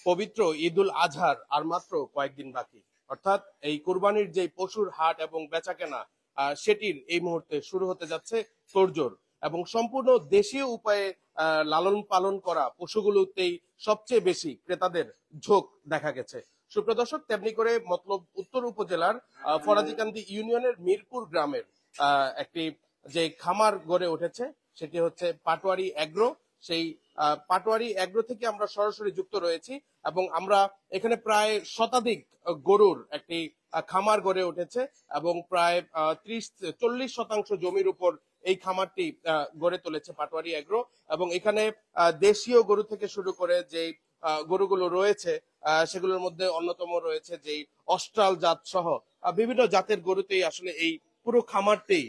পবিত্র ঈদুল আজহার আর মাত্র কয়েকদিন বাকি, অর্থাৎ এই কুরবানির যে পশুর হাট এবং বেচাকেনা সেটির এই মুহূর্তে শুরু হতে যাচ্ছে তোড়জোড়। এবং সম্পূর্ণ দেশীয় উপায়ে লালন পালন করা পশুগুলোতেই সবচেয়ে বেশি ক্রেতাদের ঝোঁক দেখা গেছে। সুপ্রিয় দর্শক, তেমনি করে মতলব উত্তর উপজেলার ফরাজিকান্দি ইউনিয়নের মিরপুর গ্রামের একটি যে খামার গড়ে উঠেছে সেটি হচ্ছে পাটোয়ারি এগ্রো। সেই পাটোয়ারি এগ্রো থেকে আমরা সরাসরি যুক্ত রয়েছি এবং আমরা এখানে প্রায় শতাধিক গরুর একটি খামার গড়ে উঠেছে এবং প্রায় 30-40% জমির উপর এই খামারটি গড়ে তুলেছে পাটোয়ারি এগ্রো। এবং এখানে দেশীয় গরু থেকে শুরু করে যে গরুগুলো রয়েছে সেগুলোর মধ্যে অন্যতম রয়েছে যে অস্ট্রাল জাত সহ বিভিন্ন জাতের গরুতেই আসলে এই পুরো খামারটি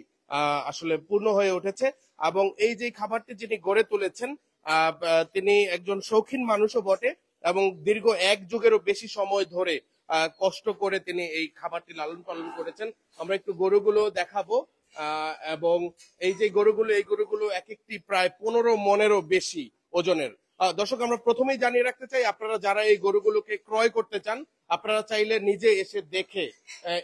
আসলে পূর্ণ হয়ে উঠেছে। এবং এই যে খামারটি যিনি গড়ে তুলেছেন তিনি একজন শৌখিন মানুষও বটে এবং দীর্ঘ এক যুগেরও বেশি সময় ধরে কষ্ট করে তিনি এই খামারটি লালন পালন করেছেন। আমরা একটু গরুগুলো দেখাবো এবং এই যে গরুগুলো, এই গরুগুলো এক একটি প্রায় 15 মনেরও বেশি ওজনের। দর্শক, আমরা প্রথমেই জানিয়ে রাখতে চাই, আপনারা যারা এই গরুগুলোকে ক্রয় করতে চান আপনারা চাইলে নিজে এসে দেখে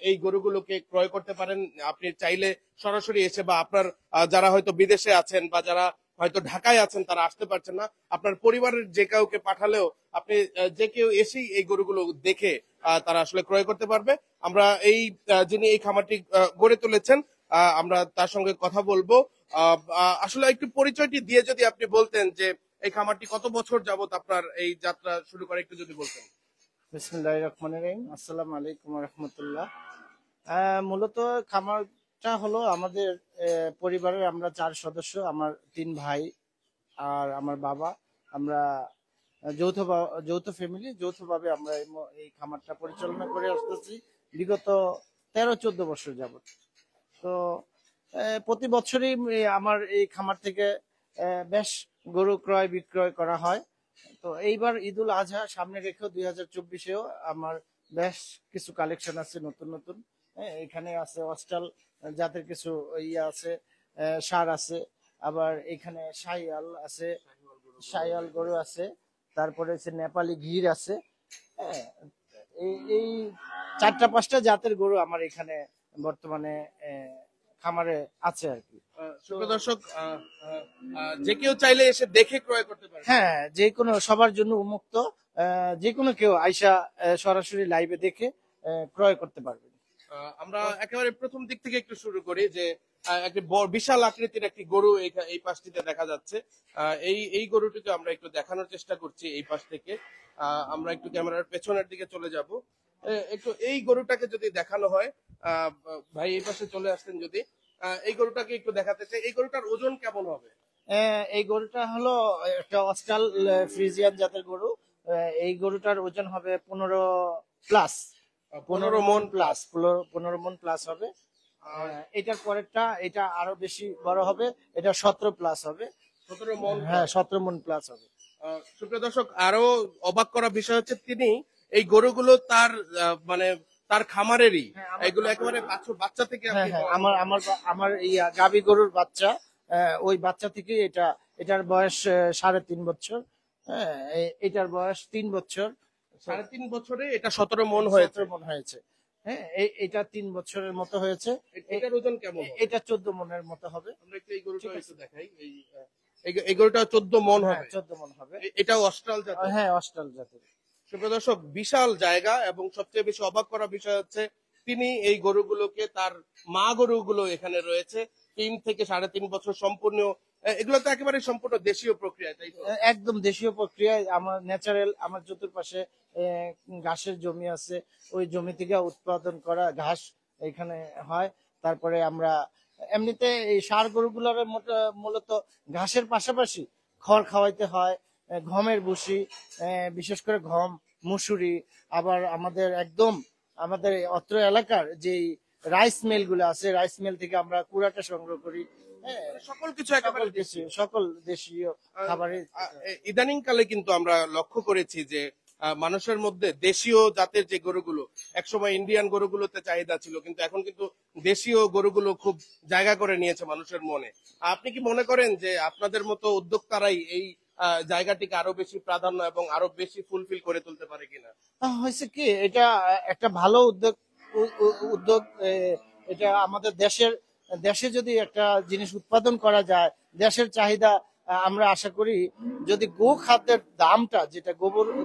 এই গরুগুলোকে ক্রয় করতে পারেন। আপনি চাইলে সরাসরি এসে, বা আপনার যারা হয়তো বিদেশে আছেন বা যারা হয়তো ঢাকায় আছেন তারা আসতে পারছেন না, আপনার পরিবারের যে কাউকে পাঠালেও আপনি যে কেউ এসেই এই গরুগুলো দেখে তারা আসলে ক্রয় করতে পারবে। আমরা এই যিনি এই খামারটি গড়ে তুলেছেন আমরা তার সঙ্গে কথা বলবো। আসলে একটু পরিচয়টি দিয়ে যদি আপনি বলতেন যে এই খামারটি কত বছর যাবত আপনার এই যাত্রা শুরু করে, একটু যদি বলতেন। বিসমিল্লাহির রহমানির রহিম। আসসালামু আলাইকুম ওয়া রাহমাতুল্লাহ। মূলত খামারটা হলো আমাদের পরিবারের আমরা 4 সদস্য, আমার 3 ভাই আর আমার বাবা। আমরা যৌথ ফ্যামিলি, যৌথভাবে আমরা এই খামারটা পরিচালনা করে আসতেছি বিগত 13-14 বছর যাবত। তো প্রতি বছরই আমার এই খামার থেকে বেশ গরু ক্রয় বিক্রয় করা হয়। তো এইবার ঈদুল আজহা সামনে রেখেও 2024-এও আমার বেশ কিছু কালেকশন আছে নতুন নতুন। এখানে আছে অস্ট্রাল জাতের কিছু ইয়ে আছে, সার আছে, আবার এখানে শাহিওয়াল আছে, শাহিওয়াল গরু আছে, তারপরে হচ্ছে নেপালি গির আছে। এই 4-5টা জাতের গরু আমার এখানে বর্তমানে খামারে আছে আর কি। দর্শক, যে কেউ চাইলে এসে দেখে ক্রয় করতে পারে। হ্যাঁ, যে কোনো সবার জন্য উন্মুক্ত, যে কোনো কেউ আইসা সরাসরি লাইভে দেখে ক্রয় করতে পারবে। আমরা একেবারে প্রথম দিক থেকে একটু শুরু করি যে একটি বিশাল আকৃতির একটি গরু এই পাশটিতে দেখা যাচ্ছে। এই গরুটিকে আমরা একটু দেখানোর চেষ্টা করছি এই পাশ থেকে। আমরা একটু ক্যামেরার পেছনের দিকে চলে যাব। একটু এই গরুটাকে যদি দেখানো হয়, ভাই এই পাশে চলে আসতেন যদি। এই গরুটাকে একটু দেখাতে চাই। এই গরুটার ওজন কেমন হবে? এই গরুটা হলো একটা অস্ট্রাল ফ্রিজিয়ান জাতের গরু। এই গরুটার ওজন হবে 15 মন প্লাস 15 মন প্লাস হবে। এটার পরেরটা এটা আরো বেশি বড় হবে, এটা 17 প্লাস হবে। 17 মন? হ্যাঁ, 17 মন প্লাস হবে। সুপ্রিয় দর্শক, আরো অবাক করা বিষয় হচ্ছে তিনি এই গরুগুলো তার মানে তার খামারেরই, এগুলো একেবারে বাচ্চা থেকে। আমার এই গাভী গরুর বাচ্চা, ওই বাচ্চা থেকে এটার বয়স 3.5 বছর। হ্যাঁ, এটার বয়স 3 বছর। 3.5 বছরে এটা 17 মন হয়েছে। হ্যাঁ, এটা 3 বছরের মতো হয়েছে। এটার ওজন কেমন? এটা 14 মনের মতো হবে। আমরা একটু এই গরুটা একটু দেখাই। এই গরুটা 14 মন হবে। 14 মন হবে। এটাও অস্ট্রাল জাতের? হ্যাঁ, অস্ট্রাল জাতের। সুপ্রিয় দর্শক, বিশাল জায়গা এবং সবচেয়ে বেশি অবাক করা বিষয় হচ্ছে তিনি এই গরুগুলোকে, তার মা গরুগুলো এখানে রয়েছে 3 থেকে 3.5 বছর সম্পূর্ণ। এগুলো তো একেবারে সম্পূর্ণ দেশীয় প্রক্রিয়া, তাই তো? একদম দেশীয় প্রক্রিয়ায়। আমার ন্যাচারাল, আমার চতুর্পাশে ঘাসের জমি আছে, ওই জমি থেকে উৎপাদন করা ঘাস এখানে হয়। তারপরে আমরা এমনিতে এই ষাঁড় গরুগুলোর মূলত ঘাসের পাশাপাশি খড় খাওয়াইতে হয়, গমের ভুসি, বিশেষ করে গম, মুসুরি, আবার আমাদের অত্র এলাকার যে রাইস মিল গুলো আছে, রাইস মিল থেকে আমরা কুড়াটা সংগ্রহ করি। সকল কিছু একেবারে সকল দেশীয় খাবারে। ইদানিং কালে কিন্তু আমরা লক্ষ্য করেছি যে মানুষের মধ্যে দেশীয় জাতের যে গরুগুলো, একসময় ইন্ডিয়ান গরুগুলোতে চাহিদা ছিল, কিন্তু এখন কিন্তু দেশীয় গরুগুলো খুব জায়গা করে নিয়েছে মানুষের মনে। আপনি কি মনে করেন যে আপনাদের মতো উদ্যোক্তারাই এই জায়গাটিকে আরো বেশি প্রাধান্য এবং আরো বেশি ফুলফিল করে তুলতে পারে কিনা? হয়েছে কি, এটা একটা ভালো উদ্যোগ। উদ্যোগ এটা আমাদের দেশে যদি একটা জিনিস উৎপাদন করা যায়, দেশের চাহিদা আমরা আশা করি, যদি গো খাদ্যের দামটা, যেটা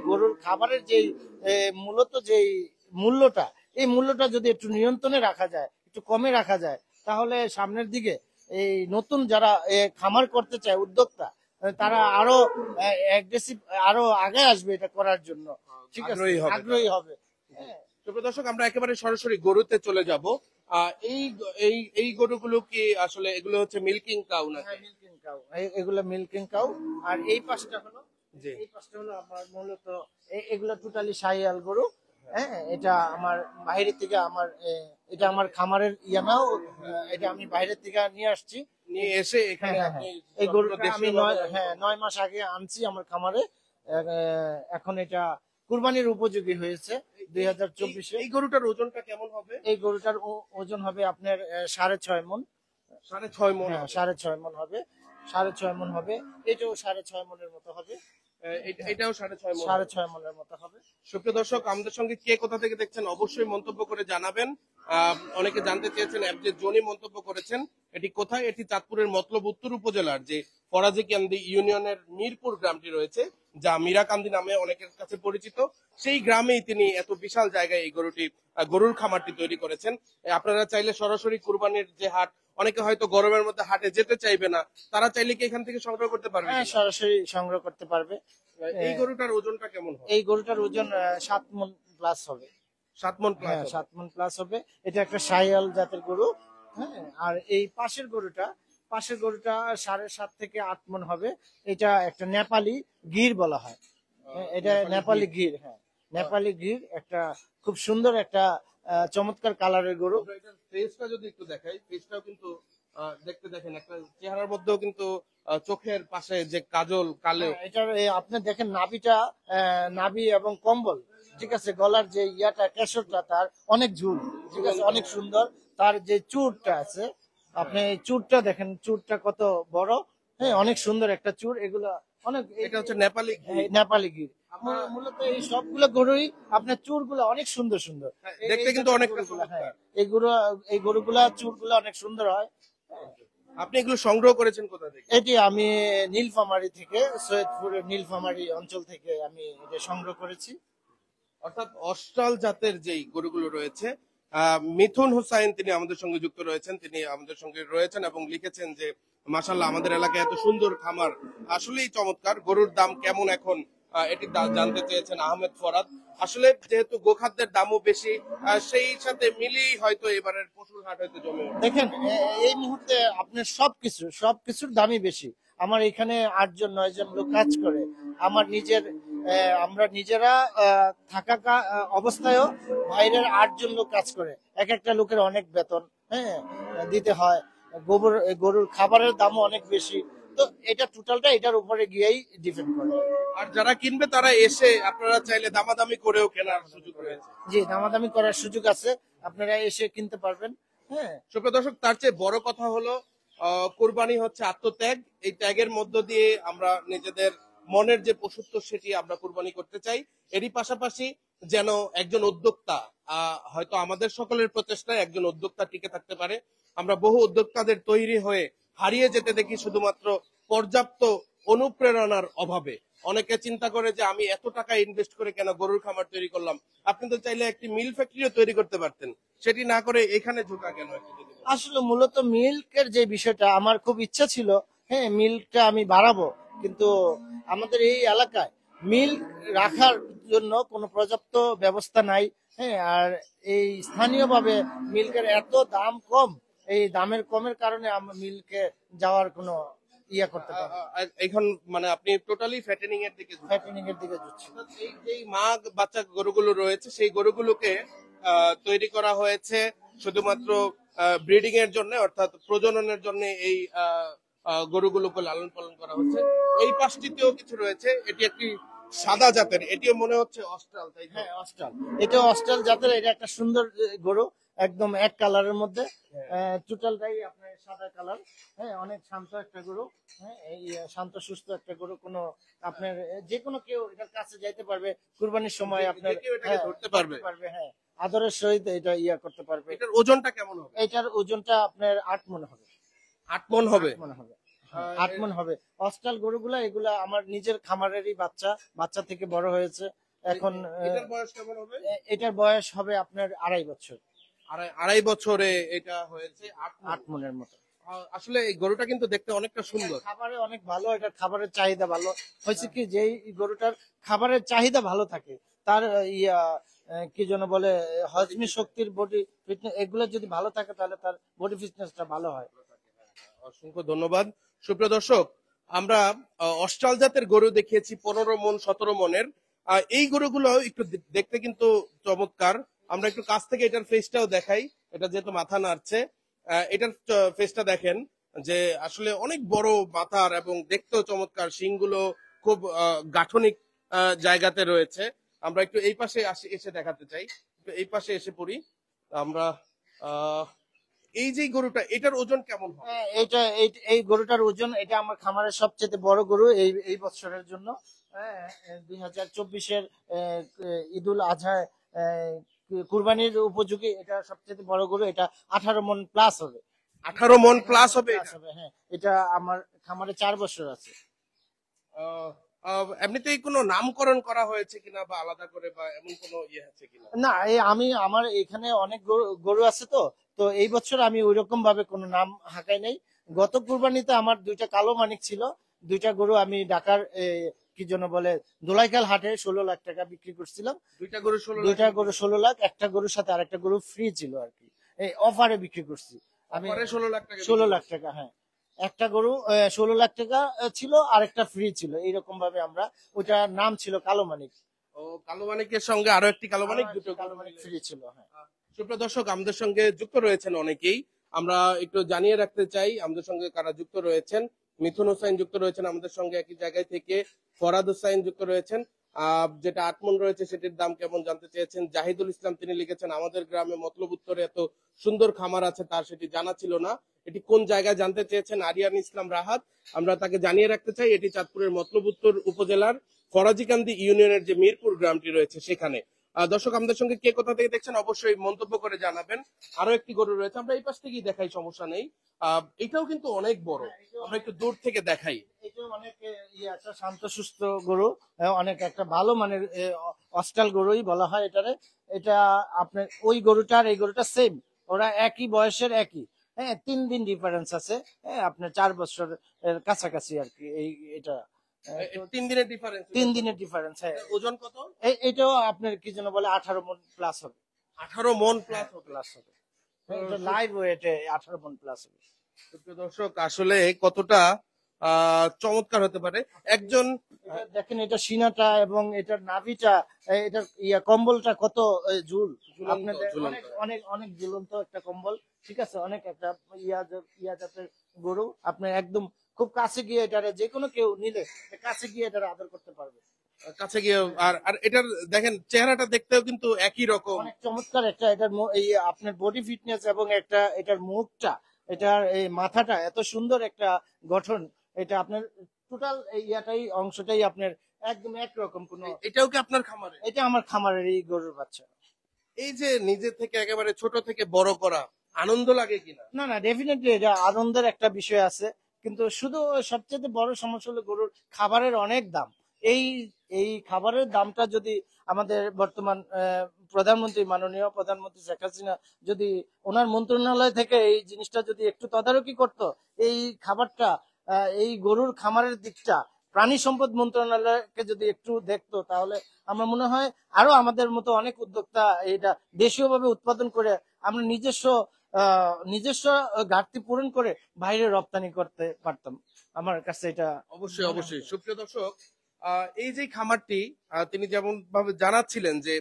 গরুর খাবারের যেই মূলত যেই মূল্যটা, এই মূল্যটা যদি একটু নিয়ন্ত্রণে রাখা যায়, একটু কমে রাখা যায়, তাহলে সামনের দিকে এই নতুন যারা খামার করতে চায় উদ্যোক্তা, তারা আরো অ্যাগ্রেসিভ, আরো আগে আসবে এটা করার জন্য। ঠিক আছে, আগ্রহী হবে। সুপ্রিয় দর্শক, আমরা একেবারে সরাসরি গরুতে চলে যাব। এই এই এই গরুগুলো কি আসলে এগুলো হচ্ছে মিল্কিং কাউ না? মিল্কিং কাউ, এগুলো মিল্কিং কাউ। আর এই পাশটা হলো, জি, এই পাশটা হলো আমার মূলত এগুলো টোটালি শাহিয়াল গরু। হ্যাঁ, এটা আমার বাইরে থেকে এটা আমার খামারের ইয়া নাও, এটা আমি বাইরে থেকে নিয়ে আসছি, নিয়ে এসে এখানে হ্যাঁ, আপনি এই গরুটা আমি দেশীয় ভাবে- 9 মাস আগে আনছি আমার খামারে। এখন এটা কুরবানির উপযোগী হয়েছে 2024-এ। এই গরুটার ওজনটা কেমন হবে? এই গরুটার ওজন হবে আপনার 6.5 মণ। 6.5 মণ? হ্যাঁ, 6.5 মণ হবে, 6.5 মণ হবে। এটাও 6.5 মণের মতো হবে, এটাও 6.5 মণ। 6.5 মণের মতো হবে। সুপ্রিয় দর্শক, আমাদের সঙ্গে কে কোথা থেকে দেখছেন অবশ্যই মন্তব্য করে জানাবেন। অনেকে জানতে চেয়েছেন, যে জনি মন্তব্য করেছেন, এটি কোথায়? এটি চাঁদপুরের মতলব উত্তর উপজেলার যে ফরাজিকান্দি ইউনিয়নের মিরপুর গ্রামটি রয়েছে, যা মীরাকান্দি নামে অনেকের কাছে পরিচিত, সেই গ্রামেই তিনি এত বিশাল জায়গায় এই গরুর খামারটি তৈরি করেছেন। আপনারা চাইলে সরাসরি কুরবানির যে হাট, অনেকে হয়তো গরমের মধ্যে হাটে যেতে চাইবে না, তারা চাইলে কি এখান থেকে সংগ্রহ করতে পারবে? হ্যাঁ, সরাসরি সংগ্রহ করতে পারবে। এই গরুটার ওজনটা কেমন হবে? এই গরুটার ওজন 7 মণ প্লাস হবে। 7 মণ প্লাস? হ্যাঁ, 7 মণ প্লাস হবে। এটা একটা শাহিয়াল জাতের গরু। হ্যাঁ, আর এই পাশের গরুটা 7.5 থেকে 8 মণ হবে। এটা একটা নেপালি গির বলা হয়। এটা নেপালি গির। হ্যাঁ, নেপালি গির, একটা খুব সুন্দর একটা চমৎকার কালারের গরু। এটার ফেসটা যদি একটু দেখাই, ফেসটাও কিন্তু দেখতে দেখেন একটা চেহারার মধ্যেও কিন্তু চোখের পাশে যে কাজল কালো। এটার আপনি দেখেন নাভিটা, নাভি এবং কম্বল, ঠিক আছে, গলার যে ইয়াটা, কেশরটা তার অনেক ঝুল, ঠিক আছে, অনেক সুন্দর। তার যে চুরটা আছে, আপনি এই চুরটা দেখেন, চুরটা কত বড়। হ্যাঁ, অনেক সুন্দর একটা চুর। এগুলা অনেক, এটা হচ্ছে নেপালি ঘি। নেপালি গির। মূলত এই সবগুলো গরুই আপনার চুরগুলো অনেক সুন্দর সুন্দর, দেখতে কিন্তু অনেক গরুগুলা। হ্যাঁ, এই গরুগুলা চুরগুলো অনেক সুন্দর হয়। আপনি এগুলো সংগ্রহ করেছেন কোথা থেকে? এটি আমি নীলফামারী থেকে, সৈয়দপুরের নীলফামারী অঞ্চল থেকে আমি এটা সংগ্রহ করেছি। অর্থাৎ অস্ট্রাল জাতের যেই গরুগুলো রয়েছে, মিথুন হুসাইন তিনি আমাদের সঙ্গে যুক্ত রয়েছেন, তিনি আমাদের সঙ্গে রয়েছেন এবং লিখেছেন যে মাশাআল্লাহ, আমাদের এলাকায় এত সুন্দর খামার, আসলেই চমৎকার। গরুর দাম কেমন এখন, এটি জানতে চেয়েছেন আহমেদ ফরাদ। আসলে যেহেতু গোখাদ্যের দামও বেশি, সেই সাথে মিলিয়েই হয়তো এবারের পশুর হাট হয়তো জমে ওঠে। দেখেন, এই মুহূর্তে আপনার সবকিছুর দামই বেশি। আমার এখানে 8 জন 9 জন লোক কাজ করে। আমার আমরা নিজেরা থাকা অবস্থায়ও বাইরের 8 জন লোক কাজ করে। এক একটা লোকের অনেক বেতন, হ্যাঁ, দিতে হয়। গরুর খাবারের দামও অনেক বেশি। তো এটা টোটালটা এটার উপরে গিয়েই ডিপেন্ড করে। আর যারা কিনবে তারা এসে, আপনারা চাইলে দামাদামি করেও কেনার সুযোগ রয়েছে। জি, দামাদামি করার সুযোগ আছে, আপনারা এসে কিনতে পারবেন। হ্যাঁ, সুপ্রিয় দর্শক, তার চেয়ে বড় কথা হলো কোরবানি হচ্ছে আত্মত্যাগ। এই ত্যাগের মধ্য দিয়ে আমরা নিজেদের মনের যে পশুত্ব, সেটি আমরা কোরবানি করতে চাই। এরই পাশাপাশি যেন একজন উদ্যোক্তা, হয়তো আমাদের সকলের প্রচেষ্টায় একজন উদ্যোক্তা টিকে থাকতে পারে। আমরা বহু উদ্যোক্তাদের তৈরি হয়ে হারিয়ে যেতে দেখি শুধুমাত্র পর্যাপ্ত অনুপ্রেরণার অভাবে। অনেকে চিন্তা করে যে আমি এত টাকা ইনভেস্ট করে কেন গরুর খামার তৈরি করলাম। আপনি তো চাইলে একটি মিল ফ্যাক্টরিও তৈরি করতে পারতেন, সেটি না করে এখানে ঝোঁকা কেন? আসলে মূলত মিল্কের যে বিষয়টা আমার খুব ইচ্ছা ছিল, হ্যাঁ, মিল্কটা আমি বাড়াবো, কিন্তু আমাদের এই এলাকায় মিল্ক রাখার জন্য কোনো পর্যাপ্ত ব্যবস্থা নাই। হ্যাঁ, আর এই স্থানীয়ভাবে মিল্কের এত দাম কম, এই দামের কমের কারণে আমরা মিল্কে যাওয়ার কোনো ইয়া করতে পারি, এখন মানে আপনি টোটালি ফ্যাটেনিং এর দিকে ফ্যাটেনিং এর দিকে যাচ্ছি। এই যে মা বাচ্চা গরুগুলো রয়েছে, সেই গরুগুলোকে তৈরি করা হয়েছে শুধুমাত্র ব্রিডিং এর জন্য, অর্থাৎ প্রজননের জন্য এই গরুগুলোকে লালন পালন করা হচ্ছে। এই পাশটিতেও কিছু রয়েছে, এটি একটি সাদা জাতের, এটিও মনে হচ্ছে অস্ট্রাল, তাই তো? হ্যাঁ অস্ট্রাল, এটা অস্ট্রাল জাতের, এটা একটা সুন্দর গরু, একদম এক কালারের মধ্যে, টোটালটাই আপনার সাদা কালার। হ্যাঁ অনেক শান্ত একটা গরু। হ্যাঁ এই শান্ত সুস্থ একটা গরু, কোনো আপনার যে কোনো কেউ এটার কাছে যাইতে পারবে কুরবানির সময়, আপনার যে কেউ এটাকে হ্যাঁ, ধরতে পারবে। হ্যাঁ আদরের সহিত এটা করতে পারবে। এটার ওজনটা কেমন হবে? এটার ওজনটা আপনার 8 মণ হবে। 8 মণ হবে। 8 মণ হবে। 8 মণ হবে। অস্ট্রাল গরুগুলা এগুলা আমার নিজের খামারেরই বাচ্চা, বাচ্চা থেকে বড় হয়েছে এখন। এটার বয়স কেমন হবে? এটার বয়স হবে আপনার 2.5 বছর। আড়াই বছরে এটা হয়েছে 8 8 মণের মতো। আসলে এই গরুটা কিন্তু দেখতে অনেকটা সুন্দর। খাবারে অনেক ভালো, এটার খাবারের চাহিদা ভালো। হয়েছে কি যে এই গরুটার খাবারের চাহিদা ভালো থাকে, তার ইয়া কি যেন বলে, হজমি শক্তির, বডি ফিটনেস, এগুলো যদি ভালো থাকে তাহলে তার বডি ফিটনেসটা ভালো হয়। অসংখ্য ধন্যবাদ। সুপ্রিয় দর্শক, আমরা অস্ট্রাল জাতের গরু দেখিয়েছি 15 মণ 17 মণের। এই গরুগুলো একটু দেখতে কিন্তু চমৎকার। আমরা একটু কাছ থেকে এটার ফেসটাও দেখাই, এটা যেহেতু মাথা নাড়ছে। এটার ফেসটা দেখেন যে আসলে অনেক বড় মাথার এবং দেখতেও চমৎকার, শিংগুলো খুব গাঠনিক জায়গাতে রয়েছে। আমরা একটু এই পাশে এসে দেখাতে চাই, একটু এই পাশে এসে পড়ি আমরা। এই যে গরুটা, এটার ওজন কেমন হবে? এইটা এই গরুটার ওজন, এটা আমার খামারের সবচেয়ে বড় গরু এই বছরের জন্য। হ্যাঁ 2024-এর ঈদুল আজহায় কুরবানির উপযোগী এটা সবচেয়ে বড় গরু। এটা 18 মণ প্লাস হবে। 18 মণ প্লাস হবে এটা? হ্যাঁ এটা আমার খামারে 4 বছর আছে। আহ, এমনিতেই কোনো নামকরণ করা হয়েছে কিনা, বা আলাদা করে, বা এমন কোনো ইয়ে আছে কিনা? না আমার এখানে অনেক গরু আছে, তো তো এই বছর আমি ওইরকম ভাবে কোনো নাম হাঁকাই নাই। গত কুরবানিতে আমার 2টা কালো মানিক ছিল, 2টা গরু আমি ঢাকার কি যেন বলে দোলাইখাল হাটে 16 লাখ টাকা বিক্রি করছিলাম। 2টা গরু 16 লাখ? 2টা গরু 16 লাখ, একটা গরুর সাথে আরেকটা গরু ফ্রি ছিল আর কি, এই অফারে বিক্রি করছি আমি। পরে 16 লাখ টাকা? 16 লাখ টাকা, হ্যাঁ। একটা গরু 16 লাখ টাকা ছিল, আরেকটা ফ্রি ছিল, এইরকম ভাবে আমরা, ওইটার নাম ছিল কালো মানিক। ও, কালো মানিকের সঙ্গে আরো একটি কালো মানিক, দুটো কালো মানিক ফ্রি ছিল, হ্যাঁ। সুপ্রিয় দর্শক, আমাদের সঙ্গে যুক্ত রয়েছেন অনেকেই, আমরা একটু জানিয়ে রাখতে চাই আমাদের সঙ্গে কারা যুক্ত রয়েছেন। মিথুন হোসাইন যুক্ত রয়েছেন আমাদের সঙ্গে একই জায়গায় থেকে। ফরাদ হোসাইন যুক্ত রয়েছেন। যেটা 8 মণ রয়েছে সেটির দাম কেমন জানতে চেয়েছেন। জাহিদুল ইসলাম তিনি লিখেছেন, আমাদের গ্রামে মতলব উত্তরে এত সুন্দর খামার আছে, তার সেটি জানা ছিল না। এটি কোন জায়গায় জানতে চেয়েছেন আরিয়ান ইসলাম রাহাত। আমরা তাকে জানিয়ে রাখতে চাই এটি চাঁদপুরের মতলব উত্তর উপজেলার ফরাজিকান্দি ইউনিয়নের যে মিরপুর গ্রামটি রয়েছে সেখানে। দর্শক, আমাদের সঙ্গে কে কোথা থেকে দেখছেন অবশ্যই মন্তব্য করে জানাবেন। আরো একটি গরু রয়েছে, আমরা এই পাশ থেকেই দেখাই, সমস্যা নেই। এটাও কিন্তু অনেক বড়, আমরা একটু দূর থেকে দেখাই। এটাও অনেক একটা শান্ত সুস্থ গরু, অনেক একটা ভালো মানের অস্ট্রাল গরুই বলা হয় এটারে। এটা আপনার ওই গরুটার এই গরুটা সেম, ওরা একই বয়সের, একই। হ্যাঁ 3 দিন ডিফারেন্স আছে, হ্যাঁ আপনার 4 বছর এর কাছাকাছি আর কি এই এটা। 3 দিনের ডিফারেন্স? 3 দিনের ডিফারেন্স, হ্যাঁ। ওজন কত? এটাও আপনার কি যেন বলে 18 মণ প্লাস হবে। 18 মণ প্লাস প্লাস হবে, লাইভ ওয়েটে 18 মণ প্লাস হবে। সুপ্রিয় দর্শক, আসলে কতটা চমৎকার হতে পারে একজন। দেখেন এটা সিনাটা এবং এটার নাভিটা, এটার কম্বলটা কত ঝুল, আপনাদের অনেক অনেক অনেক ঝুলন্ত একটা কম্বল। ঠিক আছে, অনেক একটা ইয়া জাতের গরু। আপনি একদম খুব কাছে গিয়ে এটারে যে কোনো কেউ নিলে কাছে গিয়ে এটার আদর করতে পারবে, কাছে গিয়ে। আর আর এটার দেখেন চেহারাটা দেখতেও কিন্তু একই রকম, অনেক চমৎকার একটা। এটার এই আপনার বডি ফিটনেস এবং একটা এটার মুখটা, এটার এই মাথাটা এত সুন্দর একটা গঠন। এটা আপনার টোটাল ইয়াটাই অংশটাই আপনার একদম একরকম। কোনো এটাও কি আপনার খামারে? এটা আমার খামারের এই গরুর বাচ্চা। এই যে নিজে থেকে একেবারে ছোট থেকে বড় করা, আনন্দ লাগে কিনা? না না, ডেফিনেটলি এটা আনন্দের একটা বিষয় আছে, কিন্তু শুধু সবচেয়ে বড় সমস্যা হলো গরুর খাবারের অনেক দাম। এই এই খাবারের দামটা যদি আমাদের বর্তমান প্রধানমন্ত্রী, মাননীয় প্রধানমন্ত্রী শেখ হাসিনা যদি ওনার মন্ত্রণালয় থেকে এই জিনিসটা যদি একটু তদারকি করত, এই খাবারটা এই গরুর খামারের দিকটা প্রাণী সম্পদ মন্ত্রণালয়কে যদি একটু দেখতো, তাহলে আমার মনে হয় আরো আমাদের মতো অনেক উদ্যোক্তা এটা দেশীয়ভাবে উৎপাদন করে আমরা নিজস্ব ঘাটতি পূরণ করে বাইরে রপ্তানি করতে পারতাম। আমার কাছে এটা অবশ্যই অবশ্যই। সুপ্রিয় দর্শক, এই যে খামারটি তিনি যেমন ভাবে জানাচ্ছিলেন যে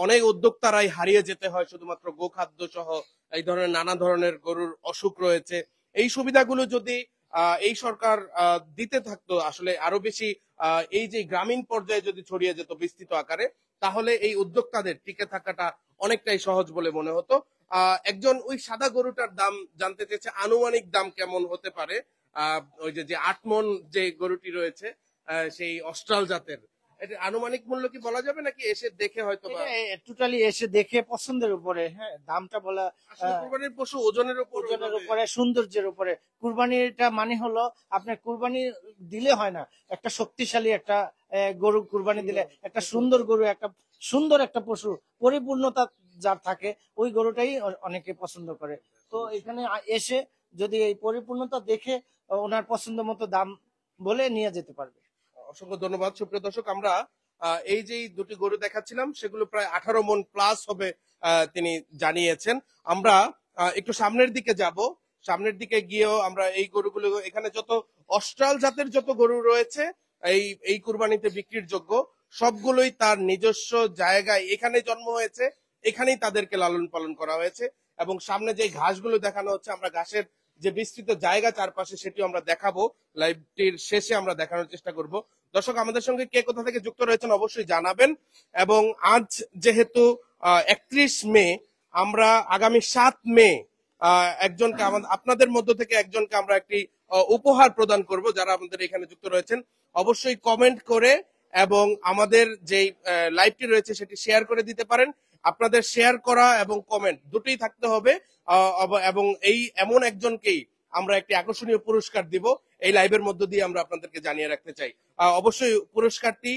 অনেক উদ্যোক্তারাই হারিয়ে যেতে হয় শুধুমাত্র গোখাদ্য সহ এই ধরনের নানা ধরনের গরুর অসুখ রয়েছে। এই সুবিধাগুলো যদি এই সরকার দিতে থাকতো, আসলে আরো বেশি এই যে গ্রামীণ পর্যায়ে যদি ছড়িয়ে যেত বিস্তৃত আকারে, তাহলে এই উদ্যোক্তাদের টিকে থাকাটা অনেকটাই সহজ বলে মনে হতো। একজন ওই সাদা গরুটার দাম জানতে চেয়েছে, আনুমানিক দাম কেমন হতে পারে। ওই যে যে 8 মণ যে গরুটি রয়েছে, সেই অস্ট্রাল জাতের, এটা আনুমানিক মূল্য কি বলা যাবে নাকি এসে দেখে হয়তো বা? টোটালি এসে দেখে পছন্দের উপরে, হ্যাঁ, দামটা বলা আসলে কুরবানির পশু ওজনের উপর, ওজনের উপরে, সৌন্দর্যের উপরে। কুরবানিটা মানে হলো আপনার কুরবানি দিলে হয় না, একটা শক্তিশালী একটা গরু কুরবানি দিলে, একটা সুন্দর গরু, একটা সুন্দর একটা পশু, পরিপূর্ণতা যার থাকে, ওই গরুটাই অনেকে পছন্দ করে। তো এখানে এসে যদি এই পরিপূর্ণতা দেখে ওনার পছন্দ মতো দাম বলে নিয়ে যেতে পারবে। অসংখ্য ধন্যবাদ। সুপ্রিয় দর্শক, আমরা এই যে দুটি গরু দেখাচ্ছিলাম সেগুলো প্রায় 18 মণ প্লাস হবে তিনি জানিয়েছেন। আমরা একটু সামনের দিকে যাব, সামনের দিকে গিয়েও আমরা এই গরুগুলো, এখানে যত অস্ট্রাল জাতের যত গরু রয়েছে এই এই কুরবানিতে বিক্রির যোগ্য, সবগুলোই তার নিজস্ব জায়গায় এখানে জন্ম হয়েছে, এখানেই তাদেরকে লালন পালন করা হয়েছে। এবং সামনে যে ঘাসগুলো দেখানো হচ্ছে, আমরা ঘাসের যে বিস্তৃত জায়গা চারপাশে সেটিও আমরা দেখাবো, লাইভটির শেষে আমরা দেখানোর চেষ্টা করব। দর্শক, আমাদের সঙ্গে কে কোথা থেকে যুক্ত রয়েছেন অবশ্যই জানাবেন। এবং আজ যেহেতু 31 মে, আমরা আগামী 7 মে একজনকে আপনাদের মধ্য থেকে একজনকে আমরা একটি উপহার প্রদান করব। যারা আমাদের এখানে যুক্ত রয়েছেন অবশ্যই কমেন্ট করে এবং আমাদের যে লাইভটি রয়েছে সেটি শেয়ার করে দিতে পারেন। আপনাদের শেয়ার করা এবং কমেন্ট দুটোই থাকতে হবে। এবং এই এমন একজনকেই আমরা একটি আকর্ষণীয় পুরস্কার দিব, এই লাইভের মধ্য দিয়ে আমরা আপনাদেরকে জানিয়ে রাখতে চাই। অবশ্যই পুরস্কারটি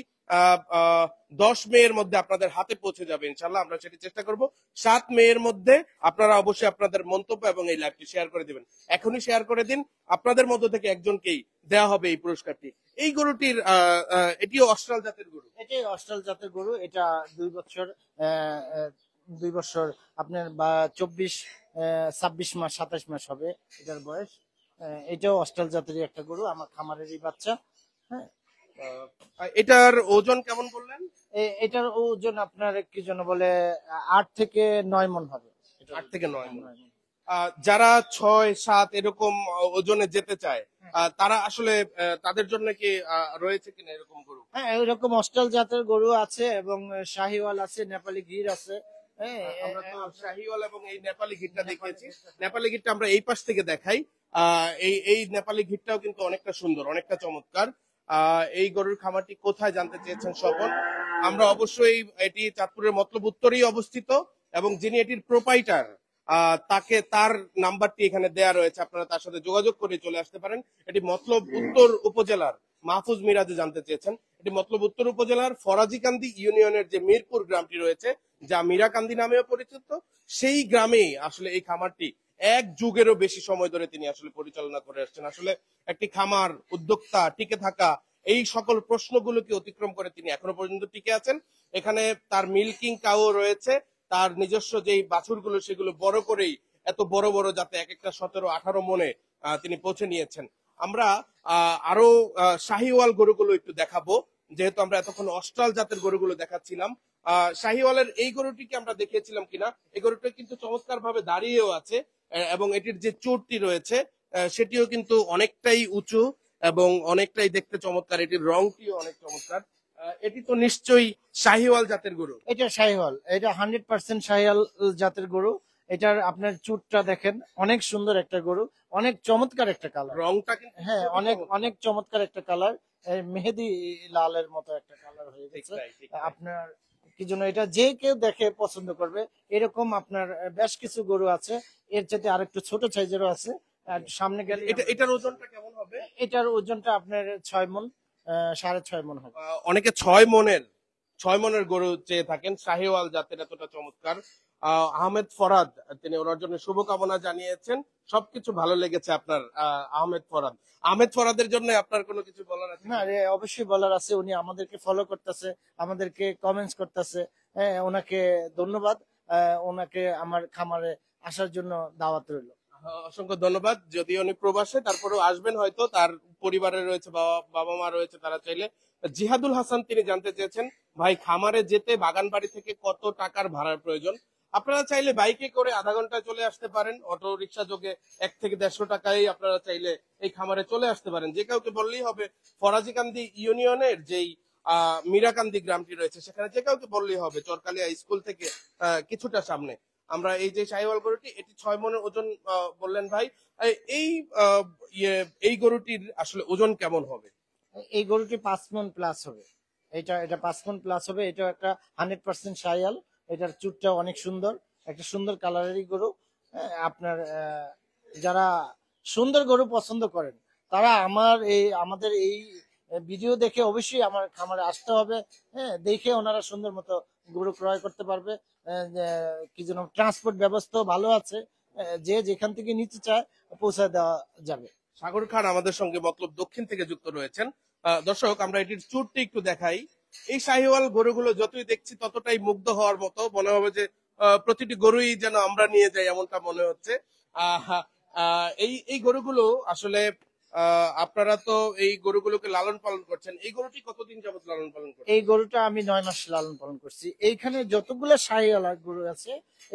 10 মে এর মধ্যে আপনাদের হাতে পৌঁছে যাবে ইনশাল্লাহ। আমরা সেটি চেষ্টা করব 7 মে এর মধ্যে। আপনারা অবশ্যই আপনাদের মন্তব্য এবং এই লাইভটি শেয়ার করে দিবেন। এখনই শেয়ার করে দিন, আপনাদের মধ্য থেকে একজনকেই দেওয়া হবে এই পুরস্কারটি। এই গরুটির এটিও অস্ট্রাল জাতের গরু। এটাই অস্ট্রাল জাতের গরু। এটা 2 বছর, 2 বছর আপনার বা 26 মাস 27 মাস হবে এটার বয়স। এটাও অস্ট্রাল জাতেরই একটা গরু, আমার খামারেরই বাচ্চা। হ্যাঁ, এটার ওজন কেমন বললেন? এটার ওজন আপনার কি যেন বলে 8 থেকে 9 মণ হবে। 8 থেকে 9 মণ। যারা 6-7 এরকম ওজনে যেতে চায়, তারা আসলে তাদের জন্য কি রয়েছে কিনা এরকম গরু? হ্যাঁ, এরকম অস্ট্রাল জাতের গরু আছে এবং শাহিওয়াল আছে, নেপালি গির আছে। হ্যাঁ, আমরা তো শাহিওয়াল এবং এই নেপালি ঘিরটা দেখিয়েছি। নেপালি ঘিরটা আমরা এই পাশ থেকে দেখাই। এই এই নেপালি ঘিরটাও কিন্তু অনেকটা সুন্দর, অনেকটা চমৎকার। এই গরুর খামারটি কোথায় জানতে চেয়েছেন স্বপন। আমরা অবশ্যই, এটি চাঁদপুরের মতলব উত্তরেই অবস্থিত এবং যিনি এটির প্রোপাইটার তাকে, তার নাম্বারটি এখানে দেয়া রয়েছে, আপনারা তার সাথে যোগাযোগ করে চলে আসতে পারেন। এটি মতলব উত্তর উপজেলার, মাহফুজ মিরাজে জানতে চেয়েছেন, এটি মতলব উত্তর উপজেলার ফরাজিকান্দি ইউনিয়নের যে মিরপুর গ্রামটি রয়েছে, যা মীরাকান্দি নামেও পরিচিত, সেই গ্রামেই আসলে এই খামারটি 1 যুগেরও বেশি সময় ধরে তিনি আসলে পরিচালনা করে আসছেন। আসলে একটি খামার উদ্যোক্তা টিকে থাকা, এই সকল প্রশ্নগুলোকে অতিক্রম করে তিনি এখনো পর্যন্ত টিকে আছেন। এখানে তার মিল্কিং কাউ রয়েছে, তার নিজস্ব যেই বাছুরগুলো সেগুলো বড় করেই এত বড় বড়, যাতে এক একটা 17-18 মণে তিনি পৌঁছে নিয়েছেন। আমরা আরো শাহিওয়াল গরুগুলো একটু দেখাবো, যেহেতু আমরা এতক্ষণ অস্ট্রাল জাতের গরুগুলো দেখাচ্ছিলাম। শাহিওয়ালের এই গরুটিকে আমরা দেখিয়েছিলাম কিনা, এই গরুটা কিন্তু চমৎকার ভাবে দাঁড়িয়েও আছে এবং এটির যে চুটটি রয়েছে সেটিও কিন্তু অনেকটাই উঁচু এবং অনেকটাই দেখতে চমৎকার। এটির রংটিও অনেক চমৎকার। এটি তো নিশ্চয়ই শাহিওয়াল জাতের গরু। এটা শাহিওয়াল, এটা 100% শাহিওয়াল জাতের গরু। এটার আপনার চুটটা দেখেন, অনেক সুন্দর একটা গরু, অনেক চমৎকার একটা কালার। রংটা কিন্তু হ্যাঁ, অনেক অনেক চমৎকার একটা কালার, মেহেদি লালের মতো একটা কালার হয়ে গেছে আপনার। কি জন্য এটা যে কেউ দেখে পছন্দ করবে। এরকম আপনার বেশ কিছু গরু আছে, এর চাইতে আরেকটু ছোট সাইজেরও আছে। আর সামনে গেলে এটার ওজনটা কেমন হবে? এটার ওজনটা আপনার 6 মণ, 6.5 মণ হবে। অনেকে 6 মণের গরু চেয়ে থাকেন, শাহিওয়াল জাতের এতটা চমৎকার। আহমেদ ফরাদ তিনি ওনার জন্য শুভকামনা জানিয়েছেন। সবকিছু ভালো লেগেছে আপনার আহমেদ ফরাদ। আহমেদ ফরাদের জন্য আপনার কোনো কিছু বলার আছে? না রে, অবশ্যই বলার আছে। উনি আমাদেরকে ফলো করতেছে, আমাদেরকে কমেন্টস করতেছে। হ্যাঁ, ওনাকে ধন্যবাদ। ওনাকে আমার খামারে আসার জন্য দাওয়াত রইল। অসংখ্য ধন্যবাদ। যদিও উনি প্রবাসে, তারপরেও আসবেন হয়তো, তার পরিবারে রয়েছে, বাবা মা রয়েছে, তারা চাইলে। জিহাদুল হাসান তিনি জানতে চেয়েছেন, ভাই খামারে যেতে বাগান বাড়ি থেকে কত টাকার ভাড়ার প্রয়োজন? আপনারা চাইলে বাইকে করে আধা ঘন্টায় চলে আসতে পারেন, অটো রিক্সা যোগে 1 থেকে 150 টাকায় আপনারা চাইলে এই খামারে চলে আসতে পারেন। যে কাউকে বললেই হবে ফরাজিকান্দি ইউনিয়নের যেই মীরাকান্দি গ্রামটি রয়েছে সেখানে যে কাউকে বললেই হবে চরকালিয়া স্কুল থেকে কিছুটা সামনে। আমরা এই যে শাহিওয়াল গরুটি, এটি 6 মনের ওজন বললেন ভাই। এই আহ, এই গরুটির আসলে ওজন কেমন হবে? এই গরুটি 5 মণ প্লাস হবে। এটা এটা 5 মণ প্লাস হবে। এটা একটা 100% শাহিওয়াল। এটার চুটটা অনেক সুন্দর, একটা সুন্দর কালারেরই গরু। আপনার যারা সুন্দর গরু পছন্দ করেন তারা আমাদের এই ভিডিও দেখে অবশ্যই আমার খামারে আসতে হবে। হ্যাঁ, দেখে ওনারা সুন্দর মতো গরু ক্রয় করতে পারবে। কি যেন ট্রান্সপোর্ট ব্যবস্থাও ভালো আছে। যে যেখান থেকে নিতে চায় পৌঁছায় দেওয়া যাবে। সাগর খান আমাদের সঙ্গে মতলব দক্ষিণ থেকে যুক্ত রয়েছেন। দর্শক, আমরা এটির চুটটি একটু দেখাই। এই শাহিওয়াল গরুগুলো যতই দেখছি ততটাই মুগ্ধ হওয়ার মতো মনে হবে যে প্রতিটি গরুই যেন আমরা নিয়ে যাই, এমনটা মনে হচ্ছে। এই এই গরুগুলো আসলে আপনারা তো এই গরুগুলোকে লালন পালন করছেন। এই গরুটি কতদিন যাবত লালন পালন করছেন? এই গরুটা আমি 9 মাস লালন পালন করছি। এইখানে যতগুলো শাহিওয়াল গরু আছে